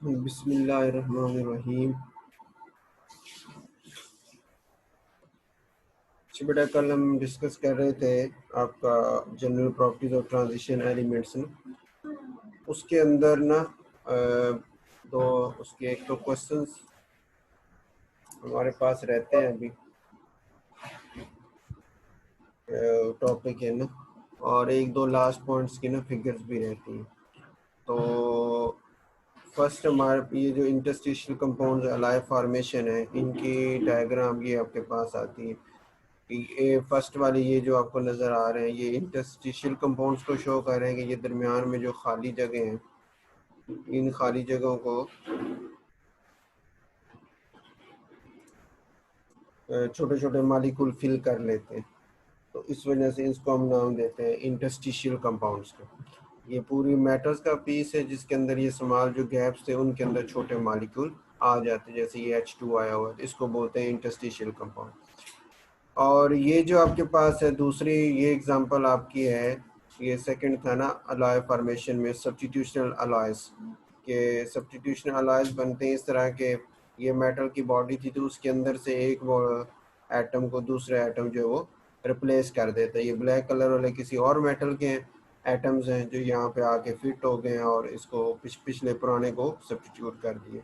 बिस्मिल्लाहिर्रहमानिर्रहीम। अच्छा बेटा, कल हम डिस्कस कर रहे थे आपका जनरल प्रॉपर्टीज और ट्रांजिशन एलिमेंट्स ना, उसके अंदर ना दो उसके एक तो क्वेश्चंस हमारे पास रहते हैं अभी, टॉपिक है ना, और एक दो लास्ट पॉइंट्स की ना फिगर्स भी रहती हैं। तो फर्स्ट हमारे ये जो इंटरस्टिशियल कंपाउंड्स अलाइ फॉर्मेशन है, इनकी डायग्राम ये आपके पास आती है। ये फर्स्ट वाली ये जो आपको नज़र आ रहे हैं, ये इंटरस्टिशियल कंपाउंड्स को शो कर रहे हैं कि ये दरमियान में जो खाली जगह हैं, इन खाली जगहों को छोटे छोटे मालिक्यूल फिल कर लेते हैं। तो इस वजह से इसको हम नाम देते हैं इंटरस्टिशियल कंपाउंड्स का। ये पूरी मैटर्स का पीस है जिसके अंदर ये स्मॉल जो गैप्स थे उनके अंदर छोटे मालिक्यूल आ जाते हैं, जैसे ये H2 आया हुआ है, इसको बोलते हैं इंटरस्टिशियल कंपाउंड। और ये जो आपके पास है दूसरी, ये एग्जांपल आपकी है, ये सेकंड था ना अलॉय फॉर्मेशन में सब्स्टिट्यूशनल अलॉयस के। सब्स्टिट्यूशनल अलॉयस बनते हैं इस तरह के, ये मेटल की बॉडी थी तो उसके अंदर से एक वो एटम को दूसरे एटम जो है वो रिप्लेस कर देता है। ये ब्लैक कलर वाले किसी और मेटल के एटम्स हैं जो यहाँ पे आके फिट हो गए हैं और इसको पिछले पुराने को सब्स्टिट्यूट कर दिए।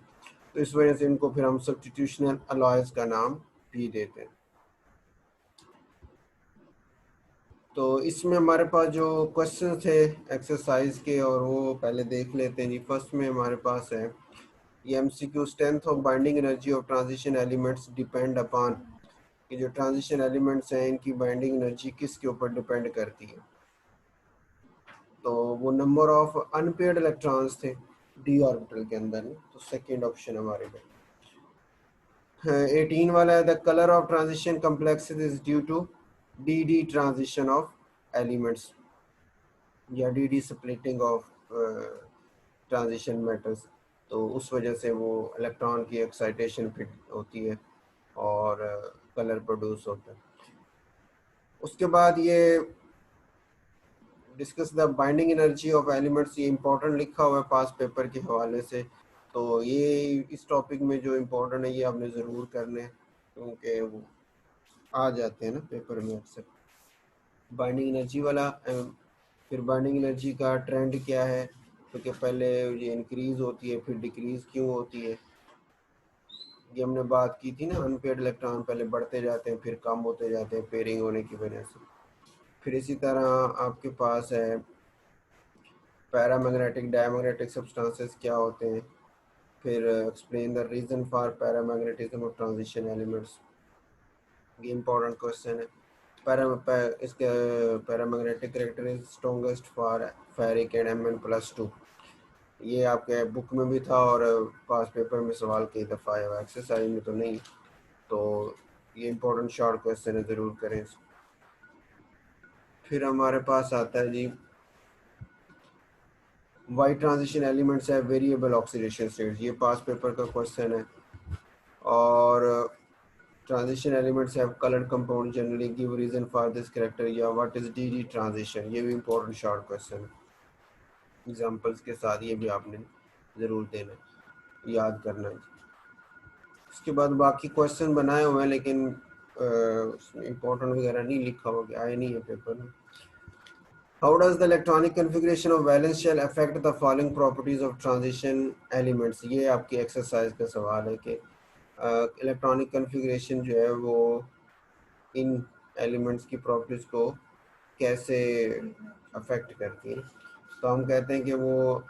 तो इस वजह से इनको फिर हम सब्स्टिट्यूशनल अलॉयस का नाम भी देते हैं। तो इसमें हमारे पास जो क्वेश्चन थे एक्सरसाइज के, और वो पहले देख लेते हैं जी। फर्स्ट में हमारे पास है ये MCQ, strength of binding energy of transition elements depend upon, कि जो ट्रांजिशन एलिमेंट्स हैं इनकी बाइंडिंग एनर्जी किसके ऊपर डिपेंड करती है। तो वो नंबर ऑफ अनपेयर्ड इलेक्ट्रॉन्स थे डी ऑर्बिटल के अंदर। तो सेकेंड ऑप्शन हमारे में 18 वाला है, the colour of transition complexes is due to d d transition of elements या d d splitting of transition metals. तो उस वजह से वो इलेक्ट्रॉन की एक्साइटेशन फिट होती है और कलर प्रोड्यूस होता है। उसके बाद ये discuss the binding energy of elements, ये इंपॉर्टेंट लिखा हुआ है पास पेपर के हवाले से। तो ये इस टॉपिक में जो इम्पोर्टेंट है ये आपने ज़रूर करने हैं, क्योंकि वो आ जाते हैं ना पेपर में अक्सर। बाइंडिंग एनर्जी वाला फिर बाइंडिंग एनर्जी का ट्रेंड क्या है, क्योंकि पहले ये इंक्रीज होती है फिर डिक्रीज क्यों होती है, ये हमने बात की थी ना। अनपेयर्ड इलेक्ट्रॉन पहले बढ़ते जाते हैं फिर कम होते जाते हैं पेयरिंग होने की वजह से। फिर इसी तरह आपके पास है पैरामैग्नेटिक डायमैग्नेटिक सब्सटेंसेस क्या होते हैं। फिर explain the reason for paramagnetism of transition elements, ये इंपॉर्टेंट क्वेश्चन है। इसके paramagnetic character is strongest for ferric and Mn+2, ये आपके बुक में भी था और पास पेपर में सवाल कई दफ़ा आया हुआ, एक्सरसाइज में तो नहीं। तो ये इंपॉर्टेंट शॉर्ट क्वेश्चन है, ज़रूर करें इसको। फिर हमारे पास आता है जी वाई ट्रांजिशन एलिमेंट्स है वेरिएबल ऑक्सीडेशन स्टेट्स, ये पास पेपर का क्वेश्चन है। और transition elements have coloured compound generally give reason for this character, या what is d d transition, ये भी इंपॉर्टेंट शॉर्ट क्वेश्चन है। एग्जांपल्स के साथ ये भी आपने ज़रूर देना, याद करना है। उसके बाद बाकी क्वेश्चन बनाए हुए हैं लेकिन उसमें इम्पोर्टेंट वगैरह नहीं लिखा हुआ, आए नहीं है पेपर में। How does the electronic configuration of valence shell affect the following properties of transition elements, ये आपकी एक्सरसाइज का सवाल है कि इलेक्ट्रॉनिक कन्फिग्रेशन जो है वो इन एलिमेंट्स की प्रॉपर्टीज को कैसे अफेक्ट करती है। तो हम कहते हैं कि वो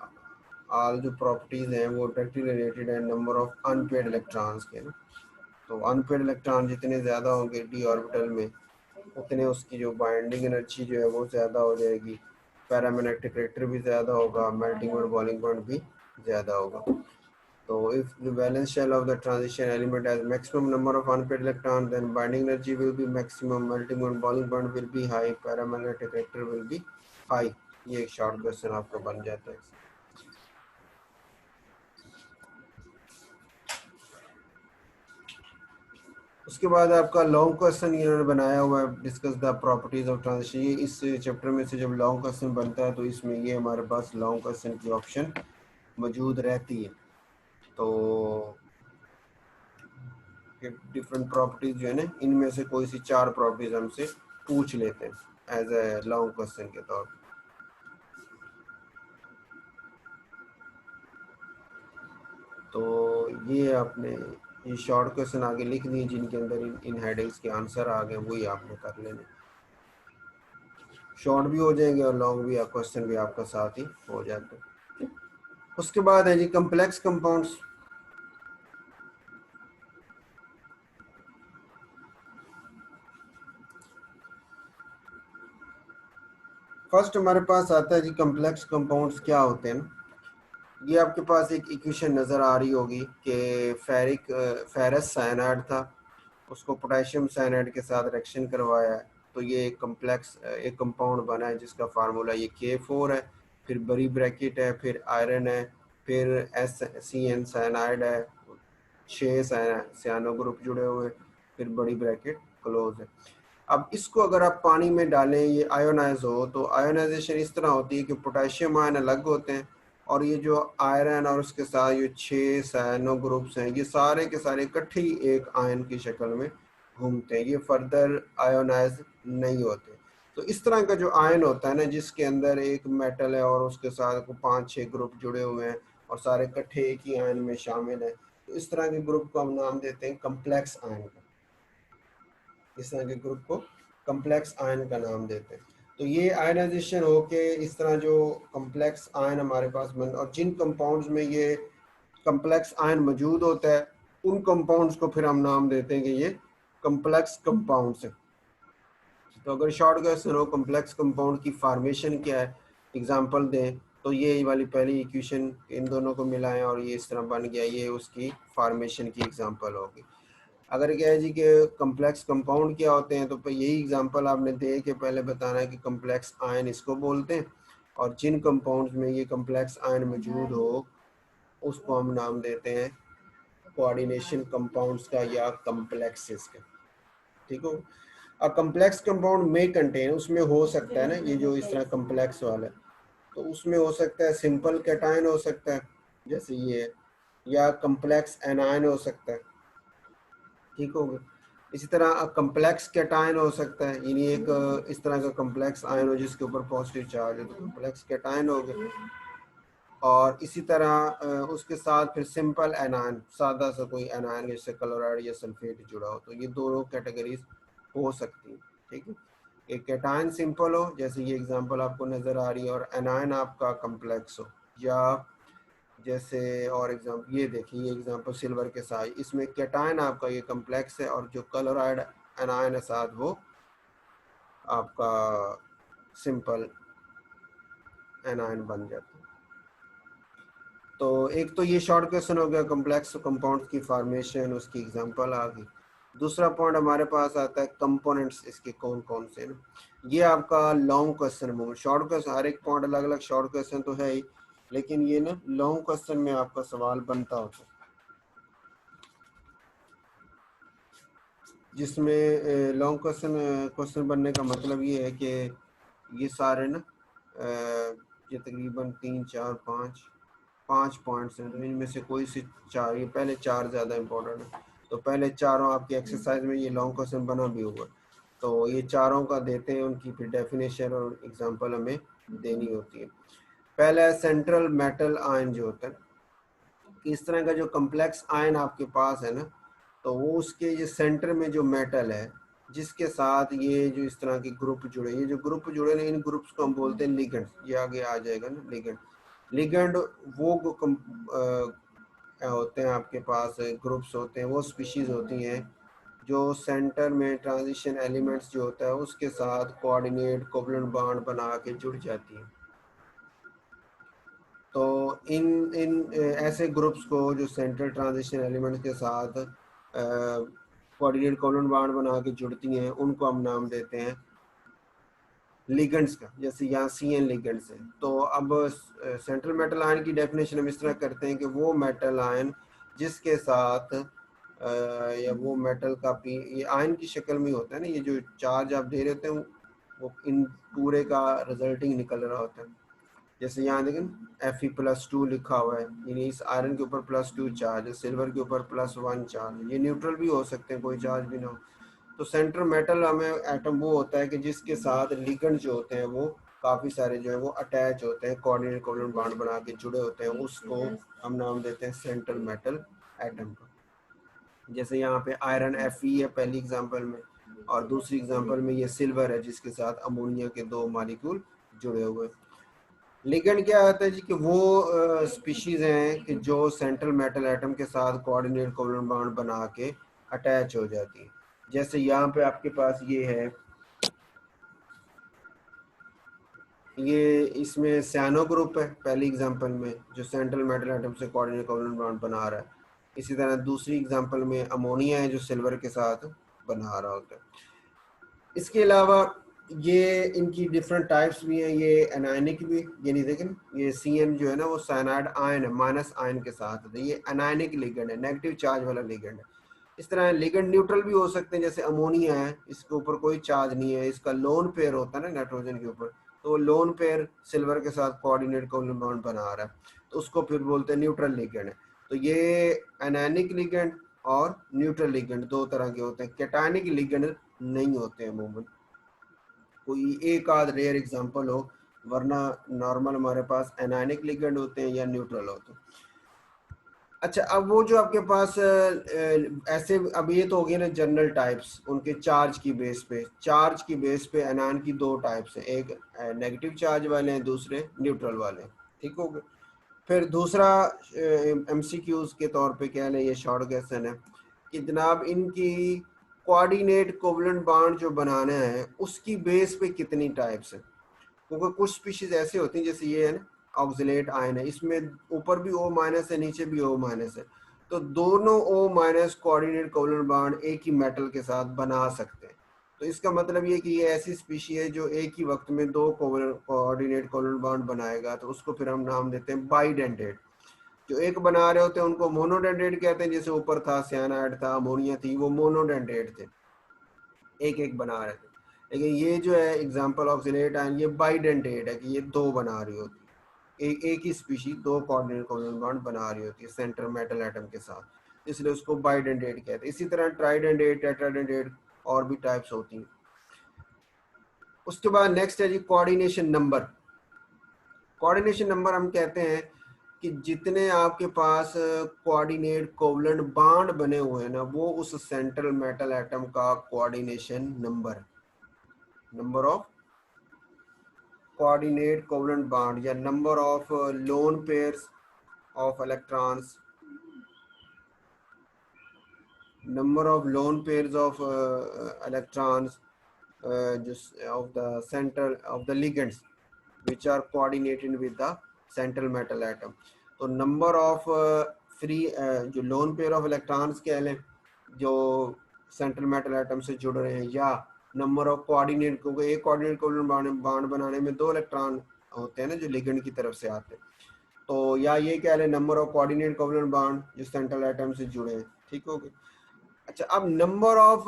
ऑल जो प्रॉपर्टीज़ हैं वो डायरेक्टली रिलेटेड है नंबर ऑफ अनपेड इलेक्ट्रॉन्स के ना। तो अनपेड इलेक्ट्रॉन जितने ज़्यादा होंगे डी ऑर्बिटल में, उतने उसकी जो बाइंडिंग एनर्जी जो है वो ज़्यादा हो जाएगी, पैरामैग्नेटिक करेक्टर भी ज़्यादा होगा, मेल्टिंग और बॉइलिंग पॉइंट भी ज़्यादा होगा। So if the valence shell of the transition element has maximum number of unpaired electrons, then binding energy will be maximum, melting and boiling point will be high, paramagnetic vector will be high। ये एक short question आपका बन जाता है। उसके बाद आपका long question इन्होंने बनाया हुआ है, discuss the properties of transition. ये इस चैप्टर में से जब लॉन्ग क्वेश्चन बनता है तो इसमें ये हमारे पास लॉन्ग क्वेश्चन की ऑप्शन मौजूद रहती है। तो डिफरेंट प्रॉपर्टीज जो है ना, इनमें से कोई सी 4 प्रॉपर्टीज हमसे पूछ लेते हैं एज ए लॉन्ग क्वेश्चन के तौर पर। तो ये आपने ये शॉर्ट क्वेश्चन आगे लिख दिए जिनके अंदर इन हेडिंग्स के आंसर आ गए, वही आपने कर लेने। शॉर्ट भी हो जाएंगे और लॉन्ग भी, क्वेश्चन भी आपका साथ ही हो जाते हैं। उसके बाद है जी कम्प्लेक्स कंपाउंड्स। फर्स्ट हमारे पास आता है जी कम्प्लेक्स कंपाउंड्स क्या होते हैं। ये आपके पास एक इक्वेशन नज़र आ रही होगी कि फेरस साइनाइड था, उसको पोटेशियम साइनाइड के साथ रिएक्शन करवाया है, तो ये एक कम्प्लेक्स एक कंपाउंड बना है जिसका फार्मूला ये K4 है, फिर बड़ी ब्रैकेट है, फिर आयरन है, फिर SCN साइनाइड है, 6 साइनो ग्रुप जुड़े हुए, फिर बड़ी ब्रैकेट क्लोज है। अब इसको अगर आप पानी में डालें, ये आयोनाइज हो, तो आयोनाइजेशन इस तरह होती है कि पोटेशियम आयन अलग होते हैं और ये जो आयरन और उसके साथ ये 6 साइनो ग्रुप्स हैं, ये सारे के सारे इकट्ठे ही एक आयन की शक्ल में घूमते हैं, ये फर्दर आयोनाइज नहीं होते। तो इस तरह का जो आयन होता है ना, जिसके अंदर एक मेटल है और उसके साथ 5-6 ग्रुप जुड़े हुए हैं और सारे इकट्ठे एक ही आयन में शामिल है, तो इस तरह के ग्रुप को हम नाम देते हैं कम्प्लेक्स आयन का। इस तरह के ग्रुप को कम्प्लेक्स आयन का नाम देते हैं। तो ये आयनाइजेशन होके इस तरह जो कम्प्लेक्स आयन हमारे पास बन, और जिन कंपाउंड्स में ये कम्प्लेक्स आयन मौजूद होता है, उन कंपाउंड्स को फिर हम नाम देते हैं कि ये कम्प्लेक्स कंपाउंड्स हैं। तो अगर शॉर्ट क्वेश्चन हो कम्प्लेक्स कंपाउंड की फॉर्मेशन क्या है, एग्जांपल दें, तो ये वाली पहली इक्वेशन इन दोनों को मिलाएं और ये इस तरह बन गया, ये उसकी फॉर्मेशन की एग्जांपल होगी। अगर क्या है जी कि कम्प्लेक्स कंपाउंड क्या होते हैं, तो यही एग्जांपल आपने दे के पहले बताना है कि कम्प्लेक्स आयन इसको बोलते हैं, और जिन कंपाउंड्स में ये कम्प्लेक्स आयन मौजूद हो उसको हम नाम देते हैं कोऑर्डिनेशन कंपाउंड्स का या कम्प्लेक्सेस का। ठीक हो। अ कम्प्लेक्स कंपाउंड में कंटेन, उसमें हो सकता है ना, ये जो इस तरह कम्प्लेक्स वाला है, तो उसमें हो सकता है सिंपल कैटायन हो सकता है जैसे ये, या कम्प्लेक्स एनायन हो सकता है। ठीक हो गया। इसी तरह कम्प्लेक्स कैटायन हो सकता है, यानी एक इस तरह का कम्प्लेक्स आयन हो जिसके ऊपर पॉजिटिव चार्ज है, तो कम्प्लेक्स कैटायन हो गया। और इसी तरह उसके साथ फिर सिंपल एनायन, सादा सा कोई एनायन जैसे क्लोराइड या सल्फेट जुड़ा हो, तो ये दोनों कैटेगरीज हो सकती हैं। ठीक है। एक कैटायन सिंपल हो जैसे ये एग्जांपल आपको नज़र आ रही है, और एनायन आपका कम्प्लेक्स हो, या जैसे और एग्जांपल ये देखिए, ये एग्जांपल सिल्वर के साथ, इसमें कैटायन आपका ये कम्प्लेक्स है और जो क्लोराइड एनायन है साथ वो आपका सिंपल एनायन बन जाता है। तो एक तो ये शॉर्ट क्वेश्चन हो गया कम्प्लेक्स कंपाउंड्स की फॉर्मेशन, उसकी एग्जांपल आ गई। दूसरा पॉइंट हमारे पास आता है कंपोनेंट्स इसके कौन कौन से ना, ये आपका लॉन्ग क्वेश्चन में। शॉर्ट क्वेश्चन हर एक पॉइंट अलग अलग शॉर्ट क्वेश्चन तो है ही, लेकिन ये ना लॉन्ग क्वेश्चन में आपका सवाल बनता होता है, जिसमें लॉन्ग क्वेश्चन बनने का मतलब ये है कि ये सारे ना ये तकरीबन 3 4 5 पॉइंट्स हैं, तो इनमें से कोई से 4, ये पहले 4 ज़्यादा इंपॉर्टेंट है, तो पहले चारों आपकी एक्सरसाइज में ये लॉन्ग क्वेश्चन बना भी होगा, तो ये चारों का देते हैं, उनकी फिर डेफिनेशन और एग्जांपल हमें देनी होती है। पहला है सेंट्रल मेटल आयन जो होता है, कि इस तरह का जो कम्प्लेक्स आयन आपके पास है ना, तो वो उसके ये सेंटर में जो मेटल है जिसके साथ ये जो इस तरह के ग्रुप जुड़े, ये जो ग्रुप जुड़े ना, इन ग्रुप्स को हम बोलते हैं लिगेंड। ये आगे आ जाएगा ना लिगेंड। लिगेंड वो होते हैं आपके पास, ग्रुप्स होते हैं, वो स्पीशीज होती हैं जो सेंटर में ट्रांजिशन एलिमेंट्स जो होता है उसके साथ कोऑर्डिनेट कोवलेंट बॉन्ड बना के जुड़ जाती हैं। तो इन इन ऐसे ग्रुप्स को जो सेंट्रल ट्रांजिशन एलिमेंट्स के साथ कोऑर्डिनेट कोवलेंट बॉन्ड बना के जुड़ती हैं, उनको हम नाम देते हैं लिगेंड्स का, जैसे यहाँ CN लिगेंड्स है। तो अब सेंट्रल मेटल आयन की डेफिनेशन हम इस तरह करते हैं कि वो मेटल आयन जिसके साथ या वो मेटल का पी, ये आयन की शक्ल में होता है ना, ये जो चार्ज आप दे रहे होते हैं वो इन पूरे का रिजल्टिंग निकल रहा होता है, जैसे यहाँ देखें Fe+2 लिखा हुआ है, यानी इस आयरन के ऊपर +2 चार्ज है, सिल्वर के ऊपर +1 चार्ज है। ये न्यूट्रल भी हो सकते हैं, कोई चार्ज भी ना हो। तो सेंटर मेटल हमें एटम वो होता है कि जिसके साथ लिगेंड जो होते हैं वो काफ़ी सारे जो है वो अटैच होते हैं, कोऑर्डिनेट कोवलेंट बॉन्ड बना के जुड़े होते हैं, उसको हम नाम देते हैं सेंट्रल मेटल एटम का। जैसे यहाँ पे आयरन Fe है पहली एग्जांपल में, और दूसरी एग्जांपल में ये सिल्वर है जिसके साथ अमोनिया के 2 मॉलिक्यूल जुड़े हुए। लिगेंड क्या होता है जी कि वो स्पीशीज हैं कि जो सेंट्रल मेटल एटम के साथ कोऑर्डिनेट कोवलेंट बॉन्ड बना के अटैच हो जाती है। जैसे यहाँ पे आपके पास ये है, ये इसमें सियानो ग्रुप है पहली एग्जांपल में, जो सेंट्रल मेटल एटम से कोऑर्डिनेट कोवलेंट बॉन्ड बना रहा है। इसी तरह दूसरी एग्जांपल में अमोनिया है जो सिल्वर के साथ बना रहा होता है। इसके अलावा ये इनकी डिफरेंट टाइप्स भी हैं, ये एनायनिक भी, यानी देखें ये CN जो है ना वो साइनाइड आयन है, माइनस आयन के साथ है, ये एनायनिक लिगेंड है, नेगेटिव चार्ज वाला लिगेंड है। इस तरह लिगेंड न्यूट्रल भी हो सकते हैं, जैसे अमोनिया है, इसके ऊपर कोई चार्ज नहीं है, इसका लोन पेयर होता है ना नाइट्रोजन के ऊपर, तो लोन पेयर सिल्वर के साथ कोऑर्डिनेट कोवलेंट बॉन्ड बना रहा है, तो उसको फिर बोलते हैं न्यूट्रल लिगेंड है। तो ये एनायनिक लिगेंड और न्यूट्रल लिगेंड दो तरह के होते हैं, कैटायनिक लिगेंड नहीं होते हैं अमूमन, कोई एक आध रेयर एग्जांपल हो, वरना नॉर्मल हमारे पास एनायनिक लिगेंड होते हैं या न्यूट्रल होते हैं। अच्छा, अब वो जो आपके पास ऐसे, अब ये तो हो गए ना जनरल टाइप्स उनके चार्ज की बेस पे, चार्ज की बेस पे एनायन की दो टाइप्स हैं, एक नेगेटिव चार्ज वाले हैं, दूसरे न्यूट्रल वाले, ठीक हो गए। फिर दूसरा MCQs के तौर पे कह लें, ये शॉर्ट क्वेश्चन है कि जनाब इनकी कोऑर्डिनेट कोवलेंट बॉन्ड जो बनाना है उसकी बेस पे कितनी टाइप्स हैं, क्योंकि कुछ स्पीशीज ऐसे होती हैं, जैसे ये है ना ऑक्सिलेट आयन है, इसमें ऊपर भी O- है, नीचे भी O- है, तो दोनों O- कोऑर्डिनेट कोवलेंट बॉन्ड एक ही मेटल के साथ बना सकते हैं। तो इसका मतलब ये कि ये ऐसी स्पीशी है जो एक ही वक्त में दो कोऑर्डिनेट कोवलेंट बॉन्ड बनाएगा, तो उसको फिर हम नाम देते हैं बाइडेंटेट। जो एक बना रहे होते हैं उनको मोनोडेंटेट कहते हैं, जैसे ऊपर था सियानाइड था, अमोनिया थी, वो मोनोडेंटेट थे, एक एक बना रहे थे। लेकिन ये जो है एग्जांपल ऑक्सिलेट आयन, ये बाइडेंटेट है कि ये दो बना रही होती है, एक ही स्पीशी दो कोऑर्डिनेट कोवलेंट बॉन्ड बना रही होती है सेंटर मेटल एटम के साथ, इसलिए उसको बाइडेंटेट कहते हैं। इसी तरह ट्राइडेंटेट, टेट्राडेंटेट और भी टाइप्स होती हैं। उसके बाद नेक्स्ट है जी कोऑर्डिनेशन नंबर। कोऑर्डिनेशन नंबर हम कहते हैं कि जितने आपके पास कोऑर्डिनेट कोवलेंट बॉन्ड बने हुए हैं ना, वो उस सेंट्रल मेटल एटम का coordination number, number of coordinate covalent bond या number of lone pairs of electrons, number of lone pairs of electrons just of the center of the ligands which are coordinated with the central metal atom। तो number of free जो lone pair of electrons कह लें जो central metal atom से जुड़ रहे हैं, या नंबर ऑफ कोऑर्डिनेट, क्योंकि एक कोऑर्डिनेट कोवलेंट बॉन्ड बनाने में दो इलेक्ट्रॉन होते हैं ना जो लिगेंड की तरफ से आते हैं, तो या ये कह लें number of coordinate covalent bond जो सेंट्रल एटम से जुड़े हैं, ठीक हो गया। अच्छा, अब नंबर ऑफ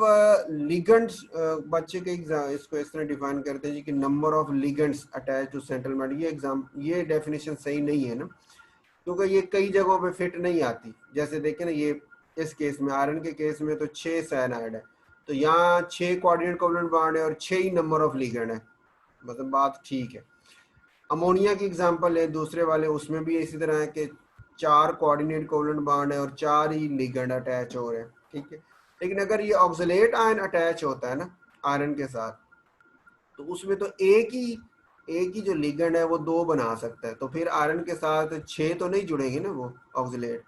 लिगेंड्स, बच्चे के इसको इस तरह डिफाइन करते हैं जी कि number of ligands attach to central metal, ये डेफिनेशन सही नहीं है ना, क्योंकि ये कई जगहों पे फिट नहीं आती। जैसे देखें ना, ये इस केस में आयरन के केस में तो 6 साइनाइड है, तो यहाँ 6 कोऑर्डिनेट कोवलेंट बॉन्ड है और 6 ही नंबर ऑफ लिगेंड है, मतलब बात ठीक है। अमोनिया की एग्जांपल है दूसरे वाले, उसमें भी इसी तरह है कि 4 कोऑर्डिनेट कोवलेंट बॉन्ड है और 4 ही लिगेंड अटैच हो रहे हैं, ठीक है। लेकिन अगर ये ऑक्सलेट आयन अटैच होता है ना आयरन के साथ, तो उसमें तो एक ही जो लिगेंड है वो दो बना सकता है, तो फिर आयरन के साथ 6 तो नहीं जुड़ेंगे ना वो ऑक्सलेट,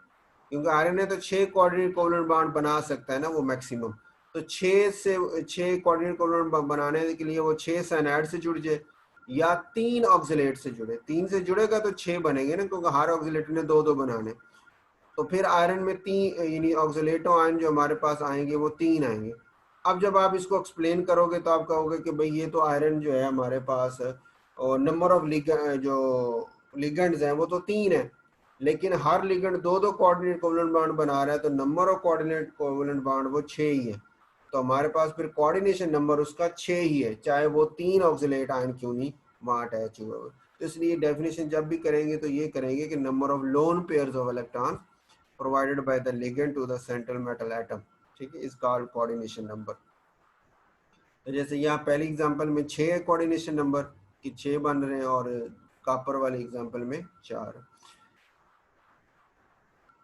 क्योंकि आयरन है तो 6 कोऑर्डिनेट कोवलेंट बॉन्ड बना सकता है ना वो मैक्सिमम। तो 6 कोऑर्डिनेट कोवलेंट बनाने के लिए वो 6 साइनाइड से जुड़ जाए या 3 ऑक्सलेट से जुड़े, 3 से जुड़ेगा तो 6 बनेंगे ना, क्योंकि हर ऑक्सलेट ने दो दो बनाने, तो फिर आयरन में 3 यानी ऑक्सलेटो आयन जो हमारे पास आएंगे वो 3 आएंगे। अब जब आप इसको एक्सप्लेन करोगे तो आप कहोगे कि भाई ये तो आयरन जो है हमारे पास और नंबर ऑफ जो लिगेंड्स हैं वो तो 3 है, लेकिन हर लिगेंड दो दो कोऑर्डिनेट कोवलेंट बॉन्ड बना रहा है, तो number of coordinate covalent bond वो 6 ही है। तो हमारे पास फिर कोऑर्डिनेशन नंबर उसका 6 ही है, चाहे वो 3 ऑक्सलेट आयन क्यों नहीं वहां अटैच हुए। तो इसलिए डेफिनेशन जब भी करेंगे तो ये करेंगे कि number of lone pairs of electron provided by the ligand to the central metal atom, ठीक है, इज कॉल्ड कोऑर्डिनेशन नंबर। तो जैसे यहाँ पहली एग्जांपल में 6 कोऑर्डिनेशन नंबर कि 6 बन रहे हैं, और कॉपर वाले एग्जांपल में 4।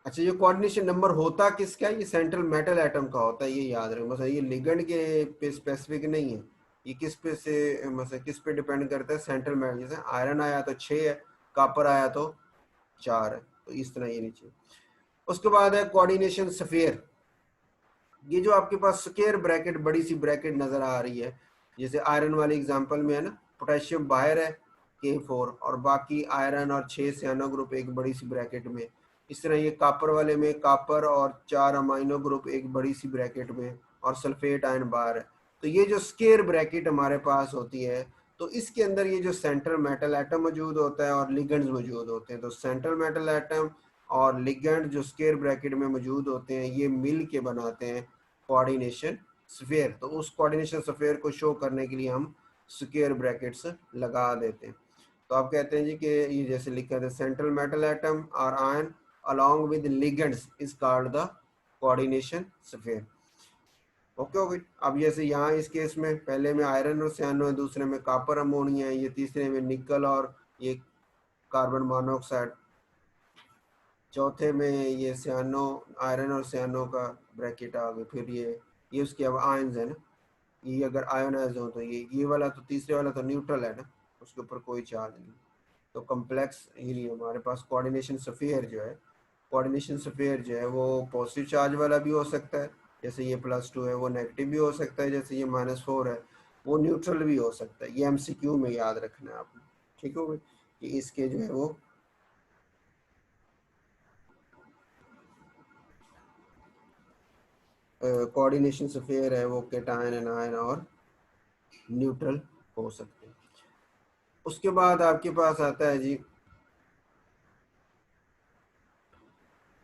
अच्छा, ये कोऑर्डिनेशन नंबर होता किसका है? ये सेंट्रल मेटल एटम का होता है, ये याद रखें। मतलब ये लिगेंड के पे स्पेसिफिक नहीं है, ये किस पे से मतलब किस पे डिपेंड करता है? Central metal. जैसे आयरन आया तो 6 है, कॉपर आया तो 4 है, तो इस तरह ये नीचे। उसके बाद है कोऑर्डिनेशन स्फीयर। ये जो आपके पास स्क्वायर ब्रैकेट, बड़ी सी ब्रैकेट नजर आ रही है, जैसे आयरन वाले एग्जांपल में है ना, पोटेशियम बाहर है K4, और बाकी आयरन और 6 सियानो ग्रुप एक बड़ी सी ब्रैकेट में। इस तरह ये कॉपर वाले में कॉपर और 4 अमाइनो ग्रुप एक बड़ी सी ब्रैकेट में, और सल्फेट आयन बाहर है। तो ये जो स्क्वायर ब्रैकेट हमारे पास होती है, तो इसके अंदर ये जो सेंट्रल मेटल एटम मौजूद होता है और लिगेंड्स मौजूद होते हैं। तो सेंट्रल मेटल एटम और लिगेंड जो स्क्वायर ब्रैकेट में मौजूद होते हैं, ये मिल के बनाते हैं कोऑर्डिनेशन स्फीयर। तो उस कोऑर्डिनेशन स्फीयर को शो करने के लिए हम स्क्वायर ब्रैकेट्स लगा देते हैं। तो आप कहते हैं जी कि ये जैसे लिखा था, सेंट्रल मेटल एटम और ion along with ligands is called the coordination sphere। Okay हो गई। अब जैसे यहाँ इस केस में पहले में आयरन और सियानो है, दूसरे में कॉपर अमोनिया है, ये तीसरे में निकल और ये कार्बन मोनोऑक्साइड, चौथे में ये सियानो, आयरन और सियानो का ब्रैकेट आ गया। फिर ये उसके अब आयन्स है ना, ये अगर आयोनाइज हो तो ये वाला तो तीसरे वाला तो न्यूट्रल है ना, उसके ऊपर कोई चार्ज नहीं। तो कम्प्लेक्स ये हमारे पास कोऑर्डिनेशन स्फीयर जो है, कोऑर्डिनेशन स्फीयर जो है वो पॉजिटिव चार्ज वाला भी हो सकता है, जैसे ये +2 है, वो नेगेटिव भी हो सकता है, जैसे ये -4 है, वो न्यूट्रल भी हो सकता है। ये MCQ में याद रखना है आपने, ठीक हो गई, कि इसके जो है वो कोऑर्डिनेशन स्फीयर है वो कैटायन, एनायन और न्यूट्रल हो सकते हैं। उसके बाद आपके पास आता है जी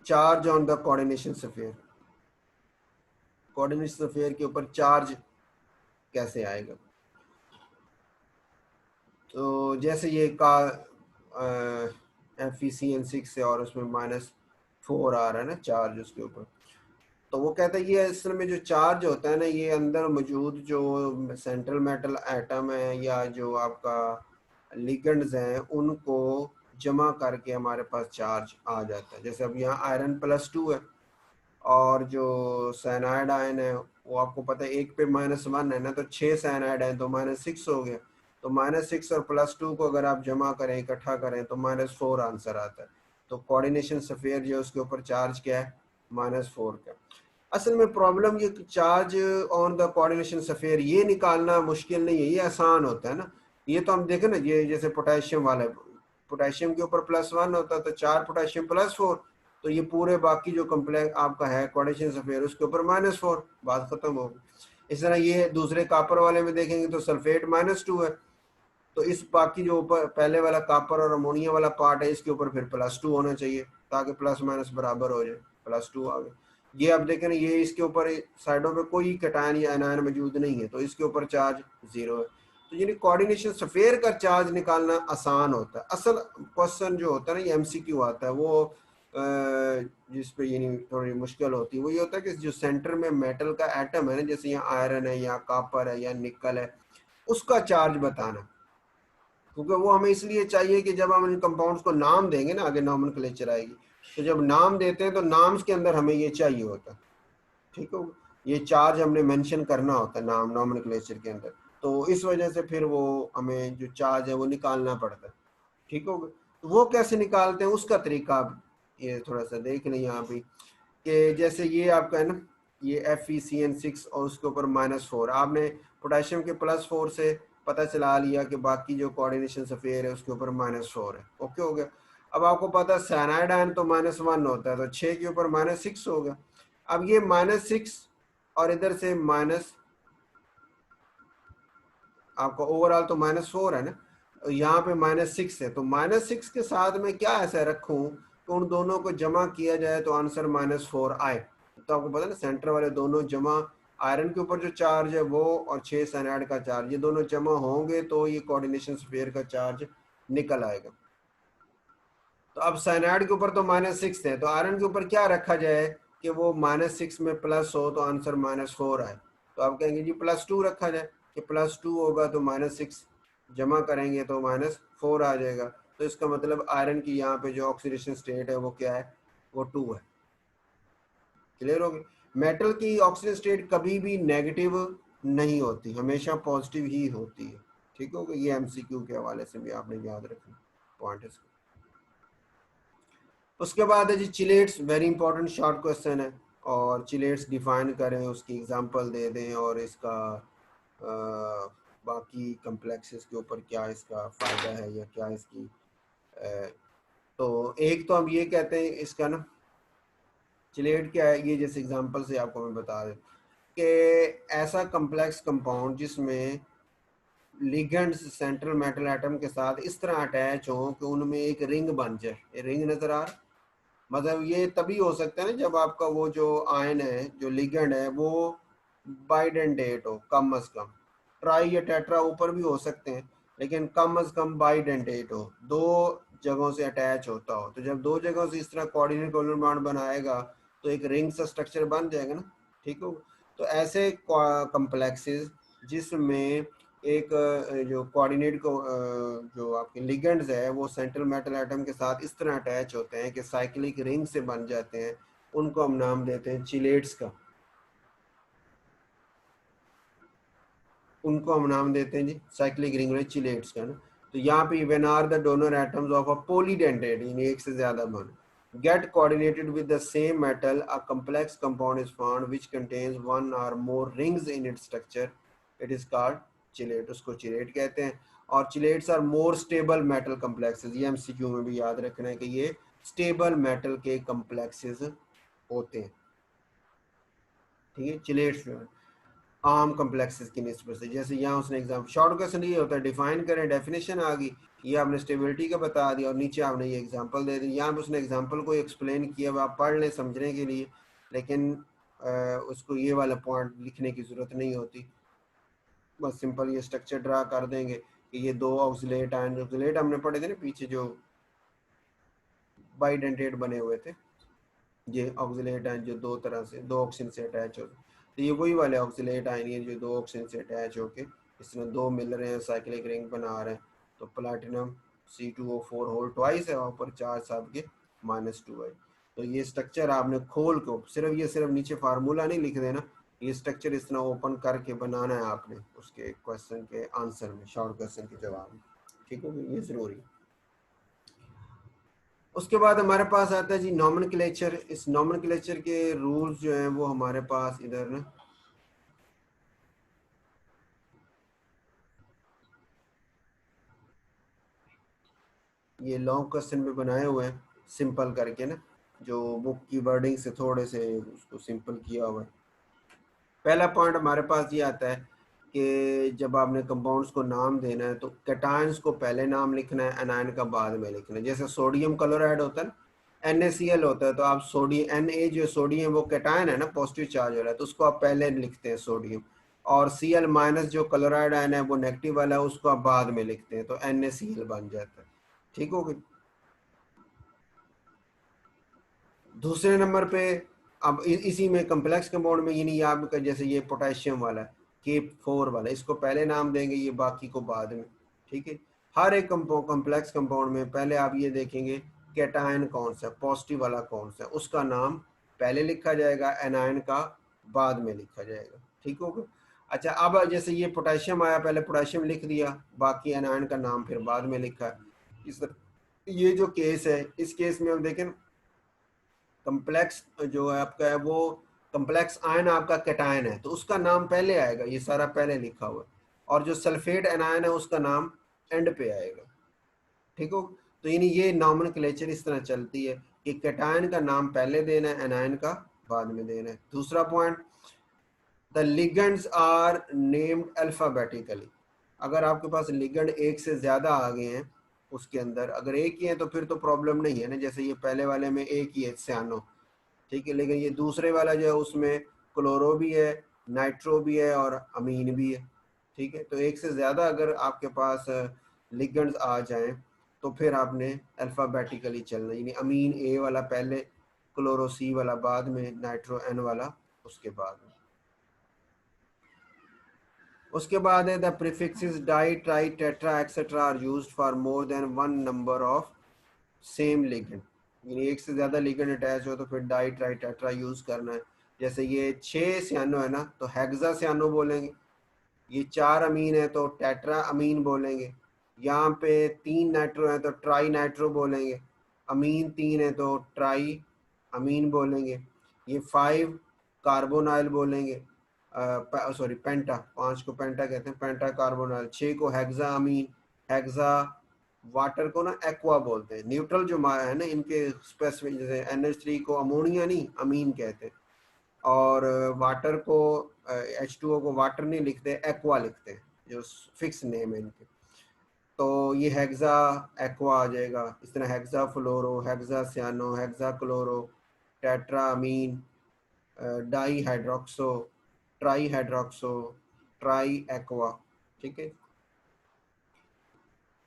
charge on the coordination sphere. Coordination sphere के ऊपर चार्ज कैसे आएगा? तो जैसे ये का FeCN6 है और उसमें -4 आ रहा है ना चार्ज उसके ऊपर, तो वो कहता है ये असल में जो चार्ज होता है ना, ये अंदर मौजूद जो सेंट्रल मेटल एटम है या जो आपका लिगेंड्स हैं, उनको जमा करके हमारे पास चार्ज आ जाता है। जैसे अब यहाँ आयरन +2 है, और जो साइनाइड आयन है वो आपको पता है एक पे -1 है ना, तो 6 साइनाइड है तो -6 हो गया। तो -6 और +2 को अगर आप जमा करें, इकट्ठा करें, तो -4 आंसर आता है। तो कोऑर्डिनेशन स्फीयर जो उसके ऊपर चार्ज क्या है? -4 का। असल में प्रॉब्लम ये charge on the coordination sphere ये निकालना मुश्किल नहीं है, ये आसान होता है ना। ये तो हम देखें ना, ये जैसे पोटेशियम वाला है, पोटेशियम के ऊपर +1 होता है तो 4 पोटेशियम +4, तो ये पूरे बाकी जो कम्प्लेक्स आपका है कोऑर्डिनेशन स्फीयर उसके ऊपर -4, बात खत्म हो गई। इस तरह ये दूसरे कॉपर वाले में देखेंगे तो सल्फेट -2 है, तो इस बाकी जो ऊपर पहले वाला कॉपर और अमोनिया वाला पार्ट है इसके ऊपर फिर +2 होना चाहिए, ताकि प्लस माइनस बराबर हो जाए। +2 आ गए। ये आप देखें ना, ये इसके ऊपर साइडों पे कोई कैटायन या एनायन मौजूद नहीं है, तो इसके ऊपर चार्ज 0 है। तो यानी कोऑर्डिनेशन स्फीयर का चार्ज निकालना आसान होता है। असल क्वेश्चन जो होता है ना, ये MCQ आता है, वो जिस पे यानी थोड़ी मुश्किल होती है, वो ये होता है कि जो सेंटर में मेटल का एटम है ना, जैसे यहाँ आयरन है या कॉपर है या निकल है, उसका चार्ज बताना। क्योंकि वो हमें इसलिए चाहिए कि जब हम इन कंपाउंड्स को नाम देंगे ना, आगे नॉमेनक्लेचर आएगी, तो जब नाम देते हैं तो नाम्स के अंदर हमें ये चाहिए होता है, ठीक है। ये चार्ज हमने मेंशन करना होता है नाम नॉमेनक्लेचर के अंदर, तो इस वजह से फिर वो हमें जो चार्ज है वो निकालना पड़ता है, ठीक होगा। तो वो कैसे निकालते हैं उसका तरीका आप ये थोड़ा सा देख लें यहाँ पे, कि जैसे ये आपका है ना, ये FeCN6 और उसके ऊपर -4, आपने पोटेशियम के +4 से पता चला लिया कि बाकी जो कोऑर्डिनेशन स्फीयर है उसके ऊपर -4 है, ओके हो गया। अब आपको पता है साइनाइड आयन तो -1 होता है, तो 6 के ऊपर -6 हो गया। अब ये -6 और इधर से माइनस, आपका ओवरऑल तो -4 है ना, यहाँ पे -6 है, तो -6 के साथ में क्या ऐसा रखूं तो उन दोनों को जमा किया जाए तो आंसर -4 आए। तो आपको पता है ना, सेंटर वाले दोनों जमा, आयरन के ऊपर जो चार्ज है वो और 6 साइनाइड का चार्ज, ये दोनों जमा होंगे तो ये कोऑर्डिनेशन स्फीयर का चार्ज निकल आएगा। तो अब साइनाइड के ऊपर तो -6 है, तो आयरन के ऊपर क्या रखा जाए कि वो -6 में प्लस हो तो आंसर -4 आए। तो आप कहेंगे जी +2 रखा जाए कि +2 होगा तो -6 जमा करेंगे तो -4 आ जाएगा। तो इसका मतलब आयरन की यहाँ पे जो ऑक्सीडेशन स्टेट है वो क्या है, वो 2 है। क्लियर होगी। मेटल की ऑक्सीजन स्टेट कभी भी नेगेटिव नहीं होती, हमेशा पॉजिटिव ही होती है। ठीक होगा, ये एमसीक्यू के हवाले से भी आपने याद रखना पॉइंट इसको। उसके बाद है जी chelates, very important short question है। और चिलेट्स डिफाइन करें, उसकी एग्जांपल दे दें और इसका बाकी कम्प्लेक्सेस के ऊपर क्या इसका फ़ायदा है या क्या इसकी तो एक तो हम ये कहते हैं इसका ना, चिलेट क्या है, ये जैसे एग्जांपल से आपको मैं बता दें कि ऐसा कम्प्लेक्स कंपाउंड जिसमें लिगेंड्स सेंट्रल मेटल एटम के साथ इस तरह अटैच हो कि उनमें एक रिंग बन जाए। ये रिंग नज़र आ रहा, मतलब ये तभी हो सकता है ना जब आपका वो जो आयन है, जो लिगेंड है, वो बाइडेंटेट हो कम अज कम। ट्राई या टेट्रा ऊपर भी हो सकते हैं, लेकिन कम अज कम बाइडेंटेट हो, दो जगहों से अटैच होता हो। तो जब दो जगहों से इस तरह कोऑर्डिनेट कोवलेंट बॉन्ड बनाएगा तो एक रिंग सा स्ट्रक्चर बन जाएगा ना। ठीक हो। तो ऐसे कॉम्प्लेक्सेस जिसमें एक जो कोऑर्डिनेट को जो आपके लिगेंड्स है वो सेंट्रल मेटल एटम के साथ इस तरह अटैच होते हैं कि साइक्लिक रिंग से बन जाते हैं, उनको हम नाम देते हैं चिलेट्स का। उनको हम नाम देते हैं जी साइक्लिक रिंग में चिलेट्स का ना। तो यहाँ पे when are the donor atoms of a polydentate, इन एक से ज्यादा बन get coordinated with the same metal, a complex compound is formed which contains one or more rings in its structure. It is called chilate, उसको chilate कहते हैं। और chilates are more stable metal complexes, ये MCQ में भी याद रखना है कि ये stable metal के complexes होते हैं। ठीक है, चिलेट्स आम कम्प्लेक्सेस की निस्बत से। जैसे यहाँ उसने एग्जाम शॉर्ट क्वेश्चन ये होता है, डिफाइन करें, डेफिनेशन आ गई, ये आपने स्टेबिलिटी का बता दिया और नीचे आपने ये एग्जांपल दे दी। यहाँ पे उसने एग्जांपल को एक्सप्लेन किया, आप पढ़ लें समझने के लिए, लेकिन उसको ये वाला पॉइंट लिखने की ज़रूरत नहीं होती। बस सिंपल ये स्ट्रक्चर ड्रा कर देंगे कि ये दो ऑक्सिलेट आयन, ऑक्सिलेट हमने पढ़े थे ना पीछे जो बाइडेंटेट बने हुए थे, ये ऑक्सिलेट आयन जो दो तरह से दो ऑक्सीजन से अटैच होते, तो ये वही वाले ऑक्सिलेट आयन है जो दो ऑक्सीजन से अटैच होके इसमें दो मिल रहे हैं, साइक्लिक रिंग बना रहे हैं। तो प्लैटिनम C2O4 होल ट्वाइस है, वहाँ पर चार्ज साहब के -2 है। तो ये स्ट्रक्चर आपने खोल के सिर्फ नीचे फार्मूला नहीं लिख देना, ये स्ट्रक्चर इस तरह ओपन करके बनाना है आपने उसके क्वेश्चन के आंसर में, शॉर्ट क्वेश्चन के जवाब में। ठीक है, ये ज़रूरी है। उसके बाद हमारे पास आता है जी नॉमेनक्लेचर। इस नॉमेनक्लेचर के रूल्स जो हैं वो हमारे पास इधर ना ये लॉन्ग क्वेश्चन में बनाए हुए हैं सिंपल करके ना, जो बुक की वर्डिंग से थोड़े से उसको सिंपल किया हुआ है। पहला पॉइंट हमारे पास ये आता है कि जब आपने कंपाउंड्स को नाम देना है तो कैटायंस को पहले नाम लिखना है, एनायन का बाद में लिखना है। जैसे सोडियम क्लोराइड होता है ना, NaCl होता है, तो आप सोडियम Na जो सोडियम वो कैटायन है ना, पॉजिटिव चार्ज हो रहा है, तो उसको आप पहले लिखते हैं सोडियम। और Cl- जो क्लोराइड आयन है वो नेगेटिव वाला है, उसको आप बाद में लिखते हैं, तो NaCl बन जाता है। ठीक हो गई। दूसरे नंबर पे अब इसी में कम्प्लेक्स कंपाउंड में, यानी आपका जैसे ये पोटेशियम वाला है, K4 वाला, इसको पहले नाम देंगे, ये बाकी को बाद में। ठीक है, हर एक कम्प्लेक्स कंपाउंड में पहले आप ये देखेंगे कैटायन कौन सा, पॉजिटिव वाला कौन सा, उसका नाम पहले लिखा जाएगा, एनायन का बाद में लिखा जाएगा। ठीक होगा। अच्छा, अब जैसे ये पोटेशियम आया, पहले पोटेशियम लिख दिया, बाकी एनायन का नाम फिर बाद में लिखा। इस ये जो केस है, इस केस में हम देखें कम्प्लेक्स जो है आपका है वो कम्प्लेक्स आयन आपका कैटायन है, तो उसका नाम पहले आएगा, ये सारा पहले लिखा हुआ है। और जो सल्फेट एनायन है उसका नाम एंड पे आएगा। ठीक हो। तो यानी ये नॉमेनक्लेचर इस तरह चलती है कि कैटायन का नाम पहले देना है, एनायन का बाद में देना है। दूसरा point, the ligands are named alphabetically. अगर आपके पास लिगेंड एक से ज़्यादा आ गए हैं उसके अंदर, अगर एक ही है तो फिर तो प्रॉब्लम नहीं है ना, जैसे ये पहले वाले में एक ही है सियानो। ठीक है, लेकिन ये दूसरे वाला जो है उसमें क्लोरो भी है, नाइट्रो भी है और अमीन भी है। ठीक है, तो एक से ज़्यादा अगर आपके पास लिगेंड्स आ जाएं तो फिर आपने अल्फ़ाबेटिकली चलना, यानी अमीन ए वाला पहले, क्लोरो सी वाला बाद में, नाइट्रो एन वाला उसके बाद में। उसके बाद है the prefixes di, tri, tetra etcetera are used for more than one number of same ligand, यानी एक से ज़्यादा लिगेंड अटैच हो तो फिर डाई, ट्राई, टेट्रा यूज़ करना है। जैसे ये 6 सियानो है ना, तो हेक्सा सियानो बोलेंगे। ये 4 अमीन है तो टेट्रा अमीन बोलेंगे। यहाँ पे 3 नाइट्रो है तो ट्राई नाइट्रो बोलेंगे। अमीन 3 है तो ट्राई अमीन बोलेंगे। ये 5 कार्बोनाइल बोलेंगे, सॉरी पेंटा, 5 को पेंटा कहते हैं, पेंटा कार्बोनाइल। 6 को हेक्सा अमीन, हेक्सा। वाटर को ना एक्वा बोलते हैं। न्यूट्रल जो है ना इनके स्पेसिफिक, जैसे NH3 को अमोनिया नहीं अमीन कहते हैं, और वाटर को H2O को वाटर नहीं लिखते, एक्वा लिखते हैं, जो फिक्स नेम है इनके। तो ये हेक्सा एक्वा आ जाएगा। इस तरह hexafluoro, hexacyano, hexachloro, tetraammine, dihydroxo, trihydroxo, triaqua. ठीक है,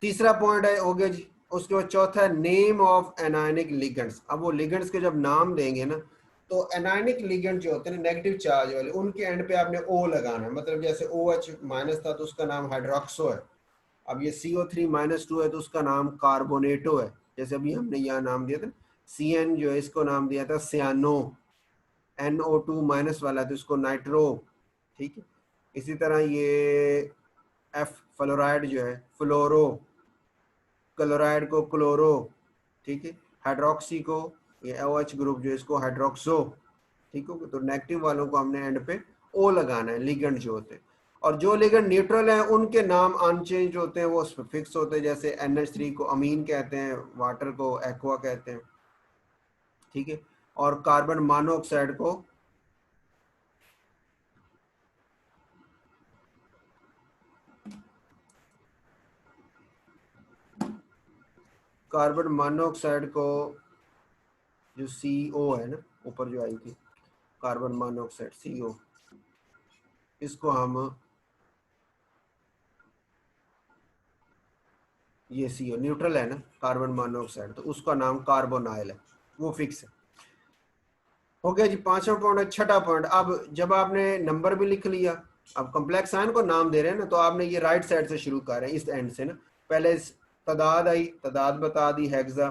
तीसरा पॉइंट है हो गया जी। उसके बाद चौथा है नेम ऑफ एनायनिक लिगेंड्स। अब वो लिगेंड्स के जब नाम देंगे ना, तो एनायनिक लिगेंड जो होते हैं नेगेटिव चार्ज वाले, उनके एंड पे आपने ओ लगाना है। मतलब जैसे OH माइनस था तो उसका नाम हाइड्रोक्सो है। अब ये CO3-2 है तो उसका नाम कार्बोनेटो है। जैसे अभी हमने यहाँ नाम दिया था CN, जो है इसको नाम दिया था सियानो। NO2- वाला तो इसको नाइट्रो। ठीक है, इसी तरह ये F फ्लोराइड जो है फ्लोरो, क्लोराइड को क्लोरो। ठीक है, हाइड्रोक्सी को ये OH ग्रुप जो है इसको हाइड्रोक्सो। ठीक है, तो नेगेटिव वालों को हमने एंड पे ओ लगाना है, लिगेंड जो होते हैं। और जो लिगेंड न्यूट्रल हैं उनके नाम अनचेंज होते हैं, वो फिक्स होते हैं। जैसे NH3 को अमीन कहते हैं, वाटर को एक्वा कहते हैं। ठीक है, और कार्बन मोनोऑक्साइड को जो CO है ना, ऊपर जो आई थी कार्बन मोनोऑक्साइड CO, इसको हम ये CO न्यूट्रल है ना कार्बन मोनोऑक्साइड, तो उसका नाम कार्बोनाइल है, वो फिक्स है। हो गया जी, पांचवा पॉइंट है। छठा पॉइंट, अब जब आपने नंबर भी लिख लिया, अब कॉम्प्लेक्स आयन को नाम दे रहे हैं ना, तो आपने ये राइट साइड से शुरू कर रहे हैं, इस एंड से ना। पहले तादाद आई, तादाद बता दी हेक्सा।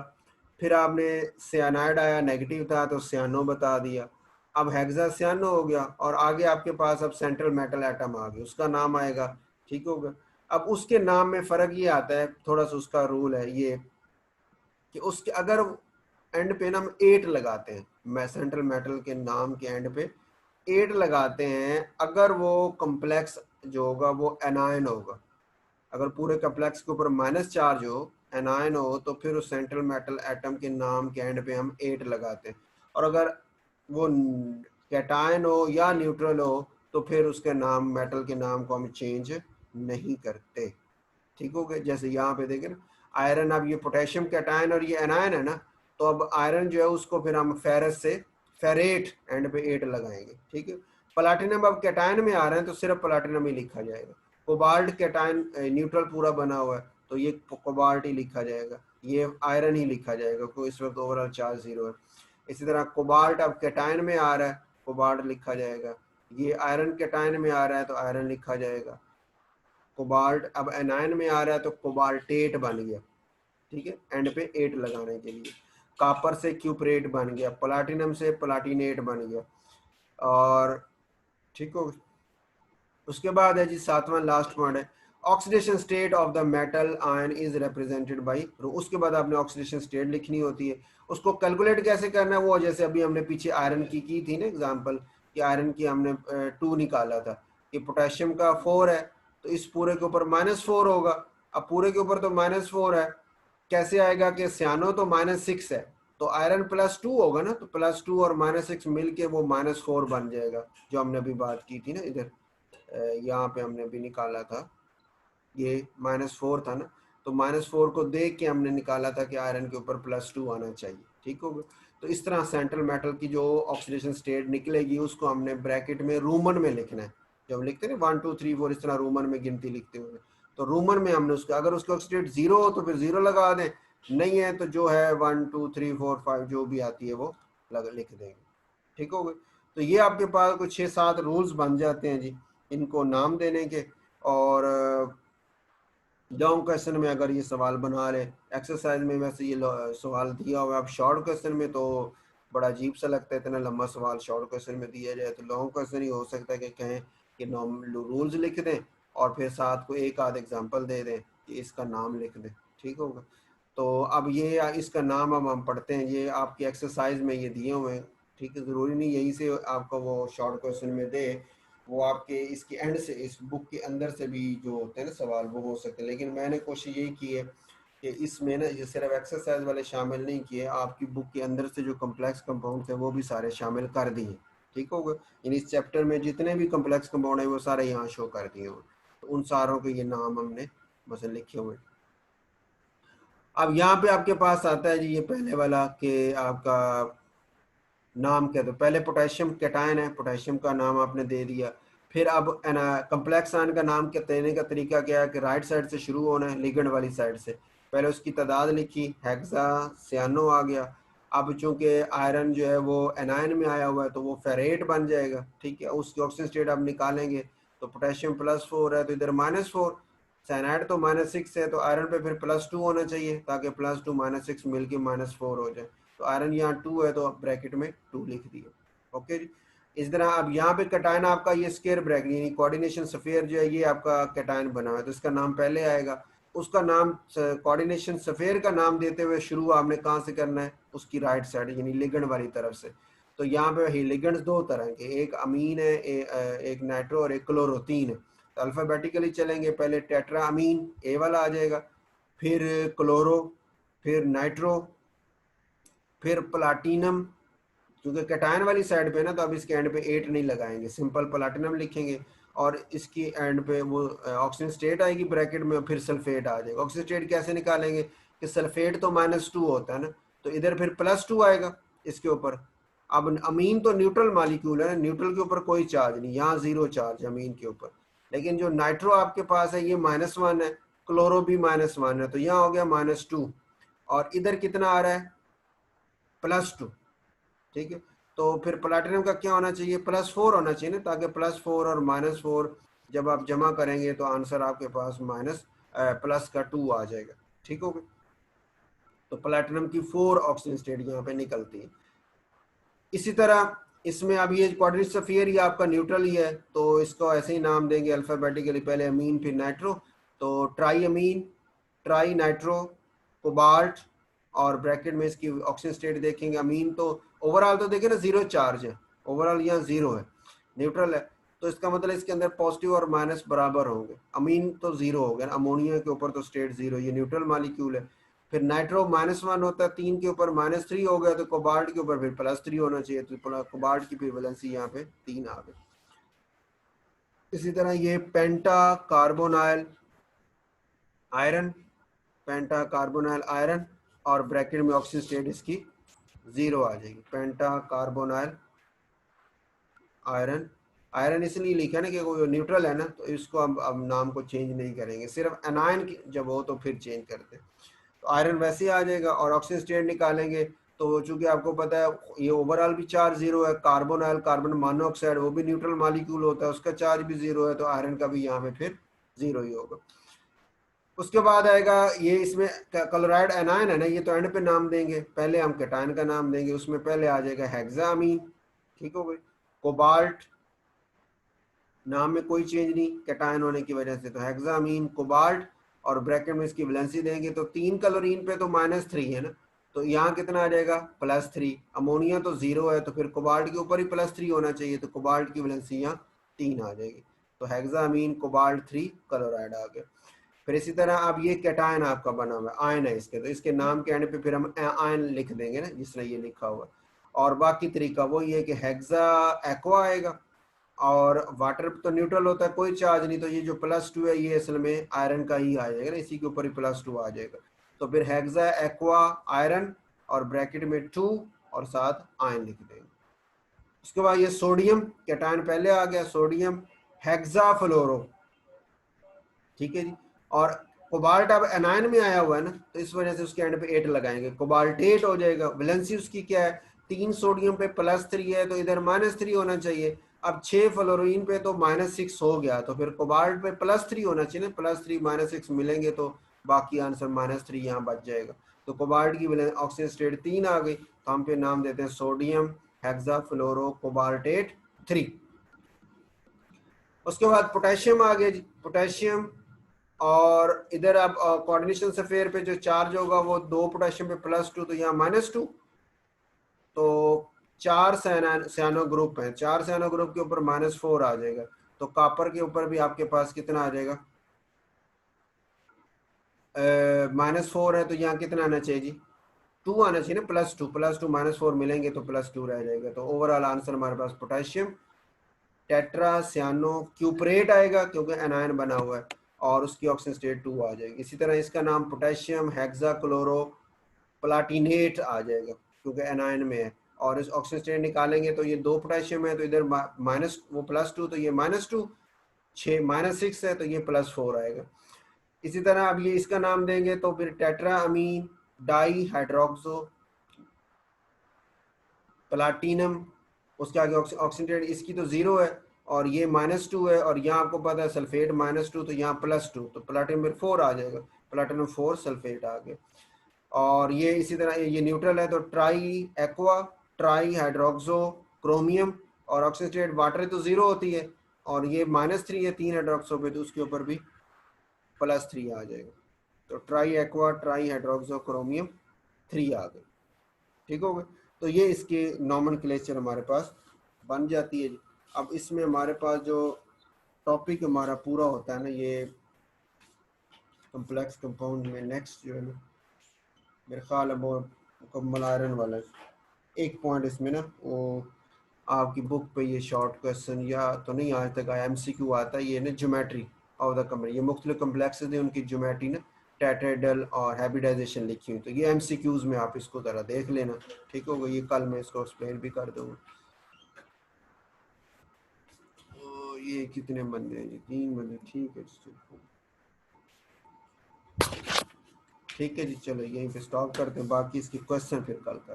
फिर आपने सियानाइड आया, नेगेटिव था तो सियानो बता दिया। अब हेक्सा सियानो हो गया, और आगे आपके पास अब सेंट्रल मेटल एटम आ गया, उसका नाम आएगा। ठीक हो गया। अब उसके नाम में फर्क ये आता है, थोड़ा सा उसका रूल है ये, कि उसके अगर एंड पे ना हम 8 लगाते हैं, मैं सेंट्रल मेटल के नाम के एंड पे 8 लगाते हैं, अगर वो कॉम्प्लेक्स जो होगा वो एनायन होगा। अगर पूरे कॉम्प्लेक्स के ऊपर माइनस चार्ज हो, एनायन हो, तो फिर उस सेंट्रल मेटल एटम के नाम के एंड पे हम 8 लगाते हैं। और अगर वो कैटायन हो या न्यूट्रल हो, तो फिर उसके नाम, मेटल के नाम को हम चेंज नहीं करते। ठीक हो गया। जैसे यहाँ पे देखें ना, आयरन, अब ये पोटेशियम कैटायन और ये एनायन है ना, तो अब आयरन जो है उसको फिर हम फेरस से फेरेट एंड पे 8 लगाएंगे। ठीक है, प्लाटिनम अब कैटायन में आ रहे हैं तो सिर्फ प्लाटिनम ही लिखा जाएगा। कोबाल्ट कैटायन न्यूट्रल पूरा बना हुआ है तो ये कोबाल्ट ही लिखा जाएगा, ये आयरन ही लिखा जाएगा, क्योंकि इस वक्त ओवरऑल चार्ज 0 है। इसी तरह कोबाल्ट अब कैटायन में आ रहा है, कोबाल्ट लिखा जाएगा। ये आयरन कैटायन में आ रहा है तो आयरन लिखा जाएगा। कोबाल्ट अब एनायन में आ रहा है तो कोबाल्टेट बन गया। ठीक है, एंड पे 8 लगाने के लिए। कापर से क्यूपरेट बन गया, प्लाटिनम से प्लाटिनेट बन गया। और ठीक हो, उसके बाद है जी सातवां लास्ट पॉइंट है, oxidation state of the metal ion is represented by rho. उसके बाद आपने ऑक्सीडेशन स्टेट लिखनी होती है। उसको कैलकुलेट कैसे करना है, वो जैसे अभी हमने पीछे आयरन की थी ना एग्जांपल, कि आयरन की हमने 2 निकाला था, कि पोटेशियम का 4 है तो इस पूरे के ऊपर -4 होगा। अब पूरे के ऊपर तो -4 है, कैसे आएगा कि सियानो तो -6 है, तो आयरन +2 होगा ना, तो +2 और -6 मिल के वो -4 बन जाएगा, जो हमने अभी बात की थी ना इधर, यहाँ पे हमने भी निकाला था, ये -4 था ना, तो -4 को देख के हमने निकाला था कि आयरन के ऊपर +2 आना चाहिए। ठीक होगा। तो इस तरह सेंट्रल मेटल की जो ऑक्सीडेशन स्टेट निकलेगी उसको हमने ब्रैकेट में रोमन में लिखना है। जब लिखते हैं ना 1 2 3 4, इस तरह रोमन में गिनती लिखते हुए, तो रूमर में हमने उसका, अगर उसका ऑक्सीडेट 0 हो तो फिर 0 लगा दें, नहीं है तो जो है 1 2 3 4 5 जो भी आती है वो लिख देंगे। ठीक हो गए। तो ये आपके पास कुछ 6-7 रूल्स बन जाते हैं जी इनको नाम देने के। और लॉन्ग क्वेश्चन में अगर ये सवाल बना ले, एक्सरसाइज में वैसे ये सवाल दिया हुआ है, अब शॉर्ट क्वेश्चन में तो बड़ा अजीब सा लगता है इतना लंबा सवाल शॉर्ट क्वेश्चन में दिया जाए, तो लॉन्ग क्वेश्चन ही हो सकता है कि कहें कि रूल्स लिख दें और फिर साथ को एक आध एग्जांपल दे दें कि इसका नाम लिख दें। ठीक होगा। तो अब ये इसका नाम अब हम पढ़ते हैं, ये आपकी एक्सरसाइज में ये दिए हुए हैं। ठीक है, ज़रूरी नहीं यहीं से आपका वो शॉर्ट क्वेश्चन में दे, वो आपके इसके एंड से, इस बुक के अंदर से भी जो होते हैं ना सवाल वो हो सकते हैं। लेकिन मैंने कोशिश यही की है कि इसमें ना ये सिर्फ एक्सरसाइज वाले शामिल नहीं किए, आपकी बुक के अंदर से जो कम्प्लेक्स कंपाउंड थे वो भी सारे शामिल कर दिए। ठीक होगा। इन इस चैप्टर में जितने भी कम्प्लेक्स कंपाउंड है वो सारे यहाँ शो कर दिए हुए, तो उन सारों के ये नाम हमने मतलब लिखे हुए। अब यहाँ पे आपके पास आता है जी ये पहले वाला कि आपका नाम क्या, तो पहले पोटेशियम कैटायन है, पोटेशियम का नाम आपने दे दिया। फिर अब कम्प्लेक्स आयन का नाम क्या देने का तरीका क्या है कि राइट साइड से शुरू होना है, लिगेंड वाली साइड से। पहले उसकी तादाद लिखी, हेक्सा सियानो आ गया। अब चूंकि आयरन जो है वो एनायन में आया हुआ है तो वो फेरेट बन जाएगा। ठीक है, उसकी ऑक्सीजन स्टेट आप निकालेंगे तो पोटेशियम +4 है तो इधर -4, साइनाइड तो -6 है तो आयरन पे फिर +2 होना चाहिए ताकि +2 -6 मिलके -4 हो जाए। तो आयरन यहाँ 2 है तो ब्रैकेट में 2 लिख दिया। ओके जी। इस तरह अब यहाँ पे कैटायन आपका ये स्क्वायर ब्रैकेट यानी कोऑर्डिनेशन सफेयर जो है ये आपका कैटायन बना हुआ है तो इसका नाम पहले आएगा। उसका नाम कोऑर्डिनेशन सफेयर का नाम देते हुए शुरू आपने कहाँ से करना है, उसकी राइट साइड यानी लिगेंड वाली तरफ से। तो यहाँ पे लिगेंड्स दो तरह के, एक अमीन है, एक नाइट्रो और एक क्लोरो, 3 है। तो अल्फाबेटिकली चलेंगे, पहले टेट्रा अमीन ए वाला आ जाएगा, फिर क्लोरो, फिर नाइट्रो, फिर प्लाटिनम। क्योंकि कैटायन वाली साइड पे ना तो अब इसके एंड पे 8 नहीं लगाएंगे, सिंपल प्लाटिनम लिखेंगे। और इसकी एंड पे वो ऑक्सीजन स्टेट आएगी ब्रैकेट में, फिर सल्फेट आ जाएगा। ऑक्सीजन स्टेट कैसे निकालेंगे कि सल्फेट तो -2 होता है ना, तो इधर फिर +2 आएगा इसके ऊपर। अब अमीन तो न्यूट्रल मालिक्यूल है, न्यूट्रल के ऊपर कोई चार्ज नहीं, यहाँ 0 चार्ज अमीन के ऊपर। लेकिन जो नाइट्रो आपके पास है ये -1 है, क्लोरो भी -1 है, तो यहाँ हो गया -2। और इधर कितना आ रहा है, +2। ठीक है, तो फिर प्लाटिनम का क्या होना चाहिए, +4 होना चाहिए ना, ताकि +4 और -4 जब आप जमा करेंगे तो आंसर आपके पास +2 आ जाएगा। ठीक हो गया। तो प्लेटिनम की 4 ऑक्सीजन स्टेट यहाँ पे निकलती है। इसी तरह इसमें अब ये कोऑर्डिनेट सफियर ही आपका न्यूट्रल ही है तो इसको ऐसे ही नाम देंगे अल्फाबेटिकली, पहले अमीन फिर नाइट्रो। तो ट्राई अमीन, ट्राई नाइट्रो, कोबाल्ट, और ब्रैकेट में इसकी ऑक्सीजन स्टेट देखेंगे। अमीन तो ओवरऑल तो देखें ना 0 चार्ज है, ओवरऑल यहाँ 0 है, न्यूट्रल है, तो इसका मतलब इसके अंदर पॉजिटिव और माइनस बराबर होंगे। अमीन तो 0 हो गया, अमोनिया के ऊपर तो स्टेट 0, ये न्यूट्रल मालिक्यूल है। फिर नाइट्रो -1 होता है, 3 के ऊपर -3 हो गया, तो कोबाल्ट के ऊपर फिर +3 होना चाहिए, तो कोबाल्ट की फिर वैलेंसी यहाँ पे 3 आ गई। इसी तरह ये पेंटा कार्बोनाइल आयरन, पेंटा कार्बोनाइल आयरन, और ब्रैकेट में ऑक्सीजन स्टेट इसकी 0 आ जाएगी। पेंटा कार्बोनाइल आयरन, आयरन इसलिए लिखा ना कि वो न्यूट्रल है ना, तो इसको अब नाम को चेंज नहीं करेंगे, सिर्फ एनायन जब हो तो फिर चेंज करते हैं। तो आयरन वैसे ही आ जाएगा। और ऑक्सीजन स्टेट निकालेंगे तो चूंकि आपको पता है ये ओवरऑल भी चार्ज 0 है, कार्बोनाइल कार्बन मोनोऑक्साइड वो भी न्यूट्रल मॉलिक्यूल होता है, उसका चार्ज भी 0 है, तो आयरन का भी यहाँ पे फिर 0 ही होगा। उसके बाद आएगा ये, इसमें क्लोराइड एनायन है ना, ये तो एंड पे नाम देंगे, पहले हम कैटायन का नाम देंगे, उसमें पहले आ जाएगा हेक्सामीन। ठीक हो गई। कोबाल्ट, नाम में कोई चेंज नहीं कैटायन होने की वजह से, तो हेक्सामीन कोबाल्ट, और ब्रैकेट में इसकी वैलेंसी देंगे तो 3 क्लोरीन पे तो -3 है ना, तो यहाँ कितना आ जाएगा +3। अमोनिया तो 0 है तो फिर कोबाल्ट के ऊपर ही +3 होना चाहिए, तो कोबाल्ट की वैलेंसी यहाँ 3 आ जाएगी। तो हेक्सामीन कोबाल्ट 3 क्लोराइड आ गया। फिर इसी तरह अब ये कैटायन आपका बना हुआ है, आयन है इसके, तो इसके नाम के आने पे फिर हम आयन लिख देंगे ना जिस तरह ये लिखा हुआ। और बाकी तरीका वो ये कि हेक्सा एक्वा आएगा, और वाटर तो न्यूट्रल होता है, कोई चार्ज नहीं, तो ये जो +2 है ये असल में आयरन का ही आ जाएगा ना, इसी के ऊपर ही +2 आ जाएगा। तो फिर हेक्सा एक्वा आयरन, और ब्रैकेट में 2 और साथ आयन लिख देंगे। उसके बाद ये सोडियम कैटायन पहले आ गया, सोडियम हेक्सा फ्लोरो। ठीक है जी। और कोबाल्ट अब एनायन में आया हुआ है ना, तो इस वजह से उसके एंड पे 8 लगाएंगे, कोबाल्टेट हो जाएगा। वैलेंसी उसकी क्या है, 3 सोडियम पे +3 है, तो इधर -3 होना चाहिए। अब 6 फ्लोरीन पे तो -6 हो गया, तो फिर कोबाल्ट पे +3 होना चाहिए ना, +3 -6 मिलेंगे तो बाकी आंसर -3 यहाँ बच जाएगा। तो कोबाल्ट की ऑक्सीजन स्टेट 3 आ गई, तो हम पे नाम देते हैं सोडियम हेक्साफ्लोरो कोबाल्टेट 3। उसके बाद पोटेशियम आ गया जी, पोटेशियम। और इधर अब कोऑर्डिनेशन सफेयर पे जो चार्ज होगा वो 2 पोटेशियम पे +2, तो यहाँ -2। तो 4 सैनो ग्रुप हैं, 4 सैनो ग्रुप के ऊपर -4 आ जाएगा। तो कॉपर के ऊपर भी आपके पास कितना आ जाएगा, -4 है, तो यहाँ कितना आना चाहिए जी, 2 आना चाहिए ना, +2 -4 मिलेंगे तो +2 रह जाएगा। तो ओवरऑल आंसर हमारे पास पोटेशियम टेट्रा सियानो क्यूपरेट आएगा, क्योंकि एनायन बना हुआ है, और उसकी ऑक्सीजन स्टेट 2 आ जाएगी। इसी तरह इसका नाम पोटेशियम हेक्साक्लोरो प्लाटिनेट आ जाएगा, क्योंकि एनायन में है। और इस ऑक्सीजन स्टेट निकालेंगे तो ये 2 पोटेशियम है, तो इधर माइनस वो +2, तो ये -2, 6 -6 है, तो ये +4 आएगा। इसी तरह अब ये इसका नाम देंगे तो फिर tetra amine die hydroxo platinum, उसके आगे ऑक्सीडेट इसकी तो 0 है, और ये -2 है, और यहाँ आपको पता है सल्फेट -2, तो यहाँ +2, तो प्लाटिनम फिर 4 आ जाएगा, प्लाटिनम 4 सल्फेट आ गया। और ये इसी तरह ये न्यूट्रल है, तो try aqua try hydroxo chromium, और ऑक्सीडेट वाटर तो 0 होती है, और ये -3 है 3 हाइड्रोक्सो पे, तो उसके ऊपर भी +3 आ जाएगा। तो try aqua try hydroxo chromium 3 आ गए, ठीक हो गए। तो ये इसके नॉमेनक्लेचर हमारे पास बन जाती है जी। अब इसमें हमारे पास जो टॉपिक हमारा पूरा होता है ना, ये कम्प्लेक्स कंपाउंड में नेक्स्ट जो है ना, मेरे ख्याल है वो मुकम्मल आयरन वाला है। एक पॉइंट इसमें ना वो आपकी बुक पे ये शॉर्ट क्वेश्चन या तो नहीं आज तक आया, MCQ आता है, ये ना ज्योमेट्री ऑफ द कंपाउंड, ये मुख्तलिफ कम्प्लेक्सेस हैं, उनकी ज्योमेट्री ना टेट्राहेड्रल और हैबिटाइजेशन लिखी हुई, तो ये MCQs में आप इसको ज़रा देख लेना, ठीक होगा। ये कल मैं इसको एक्सप्लेन भी कर दूँगा। ये कितने बंदे हैं जी, 3 बंदे, ठीक है जी, ठीक है जी, चलो यहीं पे स्टॉप करते हैं, बाकी इसके क्वेश्चन फिर कल कर